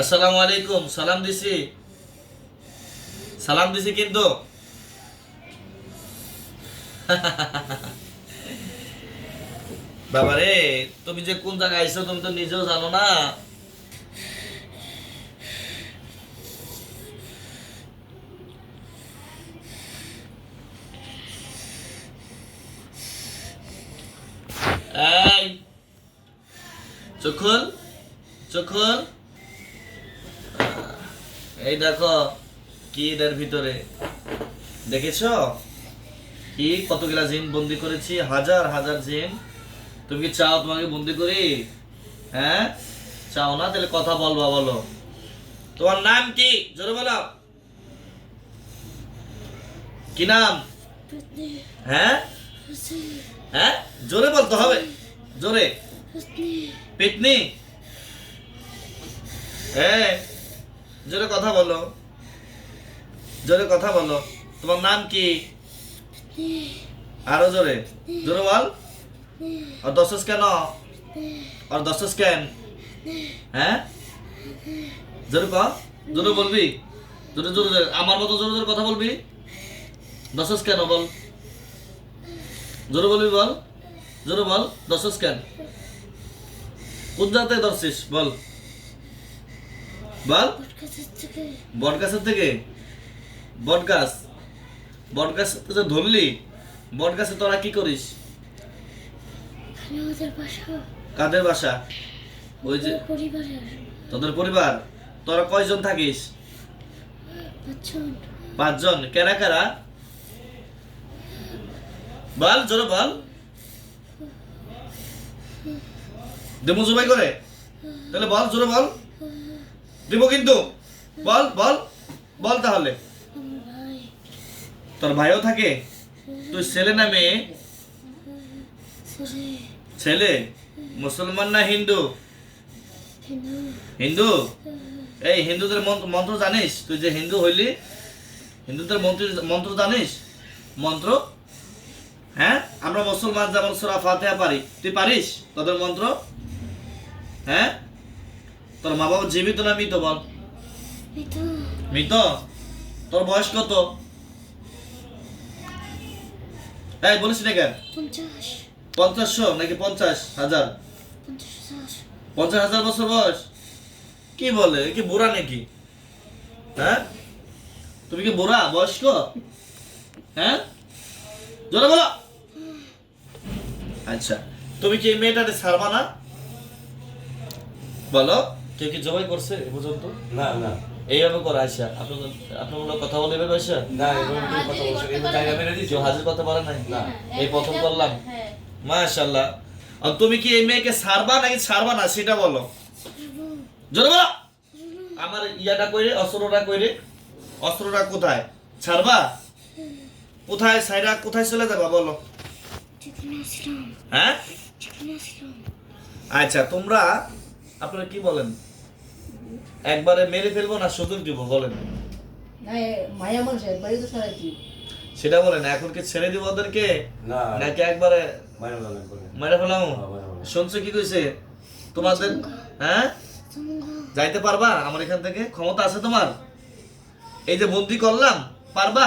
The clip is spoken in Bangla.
আসসালামু আলাইকুম। সালাম দিছি কিন্তু বাবারে, তুমি যে কোন জায়গায় আইছো তুমি তো নিজেও জানো না। এই চোখ খোল, চোখ খোল। এই দেখো কি এটার ভিতরে, দেখেছো কি কতগুলা জিন বন্দি করেছি, হাজার হাজার জিন। তুমি কি চাও তোমাকে বন্দি করি? হ্যাঁ চাও না? তাহলে কথা বলবা, বলো তোমার নাম কি, জোরে বলো। কি নাম? হ্যাঁ হ্যাঁ জোরে বলতে হবে, জোরে। পেতনি, হ্যাঁ জোরে কথা বলো, জোরে কথা বলো। তোমার নাম কি? আরো জোরে, জোরে বল। আর দশস কেন? আর দশস কেন? হ্যাঁ জোরে কর, জোরে বলবি, জোরে জোরে জোরে, আমার মতো জোরে জোরে কথা বলবি। দশস কেন বল, জোরে বলবি, বল জোরে বল। দশস কেন? কোন জায়গায় ধরছিস বল, বল। বট গাছের থেকে? বট গাছ, বট গাছ তো ধরলি, বট গাছে তোরা কি করিস? কাদের বাসা? ওই যে তোদের পরিবার। তোরা কয়জন থাকিস? 5 জন। কেরা কেরা বল, জোরে বল। দেবো জবাই করে? তাহলে বল, জোরে বল। দিব কিন্তু, বল বল বল। তাহলে তোর ভাইও থাকে? তুই ছেলে না মেয়ে? ছেলে। মুসলমান না হিন্দু? হিন্দু। এই হিন্দুদের মন্ত্র জানিস? তুই যে হিন্দু হইলি, হিন্দুদের মন্ত্র জানিস? মন্ত্র? হ্যাঁ আমরা মুসলমান যেমন সূরা ফাতিহা পারি, তুই পারিস তোদের মন্ত্র? হ্যাঁ তোর মা বাবা জীবিত না মৃত বল? মৃত। তোর বয়স কত? এই বলিস না কেন? 50 নাকি 50,000? 50,000 বছর বয়স? কি বলে, কি বুড়া নাকি? হ্যাঁ তুমি কি বুড়া, বয়স্ক? হ্যাঁ জোরে বলো। আচ্ছা তুমি কি এই মেয়েটাকে ছাড়বা না? বলো। কেউ কি জবাই করছে এ পর্যন্ত? না না, এইভাবে করে আসা আপনার কথা বলে এভাবে আসা? না এভাবে কেউ কথা বলছে, এভাবে জায়গা মেরে দিছো? কেউ হাজির করতে পারে নাই? না। এই প্রথম করলাম। মাশাআল্লাহ। আর তুমি কি এই মেয়েকে ছাড়বা নাকি ছাড়বা না সেটা বলো, জোরে বলো। আমার ইয়াটা কইরে, অস্ত্রটা কইরে, অস্ত্রটা কোথায়? ছাড়বা কোথায়? সাইরা কোথায় চলে যাবা বলো? হ্যাঁ আচ্ছা তোমরা আপনারা কি বলেন, একবারে মেরে ফেলবো না সুযোগ দিব বলেন? মায়া মানুষ একবারই তো সারাইছি। সেটা বলেন। এখন কি ছেড়ে দিব ওদেরকে না, নাকি একবারে মায়ের বলেন বলেন। মেরে ফেলাম? বলেন। শুনছো কি কইছে তোমাদের? হ্যাঁ যাইতে পারবা আমার এখান থেকে? ক্ষমতা আছে তোমার? এই যে বন্দি করলাম, পারবা?